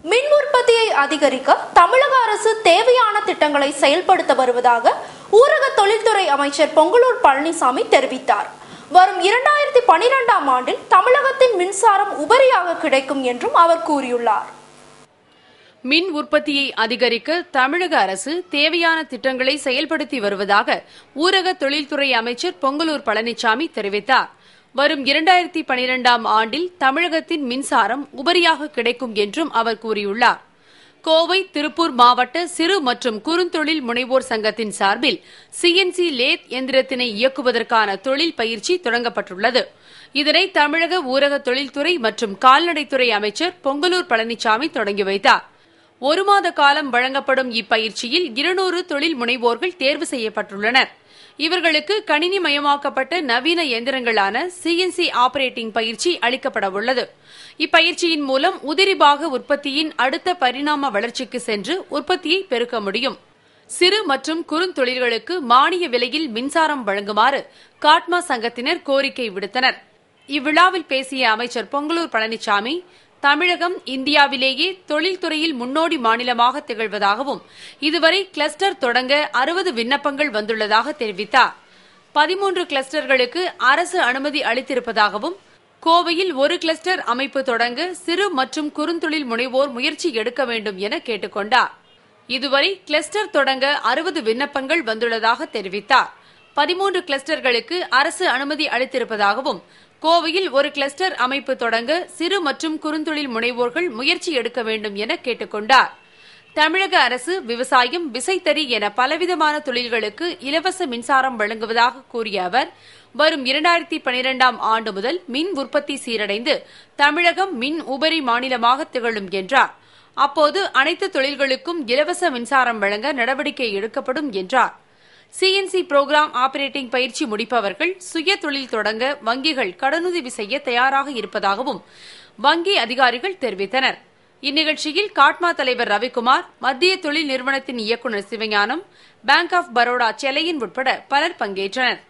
மின் உற்பத்தியை அதிகரிக்க தமிழக அரசு தேவையான திட்டங்களை செயல்படுத்த வருவதாக ஊரக தொழில்துறை அமைச்சர் பொங்கலூர் பழனிசாமி தெரிவித்தார். வரும் 2012ஆம் ஆண்டில் தமிழகத்தின் மின்சாரம் உபரியாக கிடைக்கும் என்றும் அவர் கூறியுள்ளார். மின் உற்பத்தியை அதிகரிக்க தமிழக அரசு தேவையான திட்டங்களை செயல்படுத்தி வருவதாக ஊரக தொழில்துறை அமைச்சர் பொங்கலூர் பழனிசாமி தெரிவித்தார். வரும் 2012ஆம் ஆண்டில் தமிழகத்தின் மின்சாரம் உபரியாக கிடைக்கும் என்றும் அவர் கூறியுள்ளார். கோவை, திருப்பூர் மாவட்ட சிறு மற்றும் குறுந்தொழில் முனைவோர் சங்கத்தின் சார்பில் சிஎன்சி லேத் எந்திரத்தினை இயக்குவதற்கான தொழில் பயிற்சி தொடங்கப்பட்டுள்ளது. இதனை தமிழக ஊரக தொழில்துறை மற்றும் கால்நடைத்துறை அமைச்சர் பொங்கலூர் பழனிசாமி தொடங்கி வைத்தார். 1 மாத காலம் வழங்கப்படும் இப்பயிற்சியில் 200 தொழில் முனைவோர்கள் தேர்வு செய்யப்பட்டுள்ளனர். இவர்களுக்கு கணினிமயமாக்கப்பட்ட நவீன எந்திரங்களான சிஎன்சி ஆபரேட்டிங் பயிற்சி அளிக்கப்பட உள்ளது. இப்பயிற்சியின் மூலம் உதிரிபாக உற்பத்தியின் அடுத்த பரிணாம வளர்ச்சிக்கு சென்று உற்பத்தியை பெருக்க முடியும். சிறு மற்றும் குறுந்தொழில்களுக்கு மானிய விலையில் மின்சாரம் வழங்குமாறு காட்மா சங்கத்தினர் கோரிக்கை விடுத்தனர். இவ்விழாவில் பேசிய அமைச்சர் பொங்கலூர் பழனிசாமி, தமிழகம் இந்தியாவிலேயே தொழில்துறையில் முன்னோடி மாநிலமாக திகழ்வதாகவும் இதுவரை கிளஸ்டர் தொடங்க 60 விண்ணப்பங்கள் வந்துள்ளதாக தெரிவித்தார். 13 கிளஸ்டர்களுக்கு அரசு அனுமதி அளித்திருப்பதாகவும், கோவையில் ஒரு கிளஸ்டர் அமைப்பு தொடங்க சிறு மற்றும் குறுந்தொழில் முனைவோர் முயற்சி எடுக்க வேண்டும் என கேட்டுக் கொண்டார். இதுவரை கிளஸ்டர் தொடங்க 60 விண்ணப்பங்கள் வந்துள்ளதாக தெரிவித்தார். 13 கிளஸ்டர்களுக்கு அரசு அனுமதி அளித்திருப்பதாகவும், கோவையில் ஒரு கிளஸ்டர் அமைப்பு தொடங்க சிறு மற்றும் குறுந்தொழில் முனைவோர்கள் முயற்சி எடுக்க வேண்டும் என கேட்டுக் கொண்டார். தமிழக அரசு விவசாயம், விசைத்தறி என பலவிதமான தொழில்களுக்கு இலவச மின்சாரம் வழங்குவதாக கூறிய அவர், வரும் 2012ஆம் ஆண்டு முதல் மின் உற்பத்தி சீரடைந்து தமிழகம் மின் உபரி மாநிலமாக திகழும் என்றார். அப்போது அனைத்து தொழில்களுக்கும் இலவச மின்சாரம் வழங்க நடவடிக்கை எடுக்கப்படும் என்றார். சிஎன்சி புரோகிராம் ஆபரேட்டிங் பயிற்சி முடிப்பவர்கள் சுய தொழில் தொடங்க வங்கிகள் கடனுதவி செய்ய தயாராக இருப்பதாகவும் வங்கி அதிகாரிகள் தெரிவித்தனர். இந்நிகழ்ச்சியில் காட்மா தலைவர் ரவிக்குமார், மத்திய தொழில் நிறுவனத்தின் இயக்குநர் சிவஞானம், பேங்க் ஆப் பரோடா செலையன் உட்பட பலர் பங்கேற்றனர்.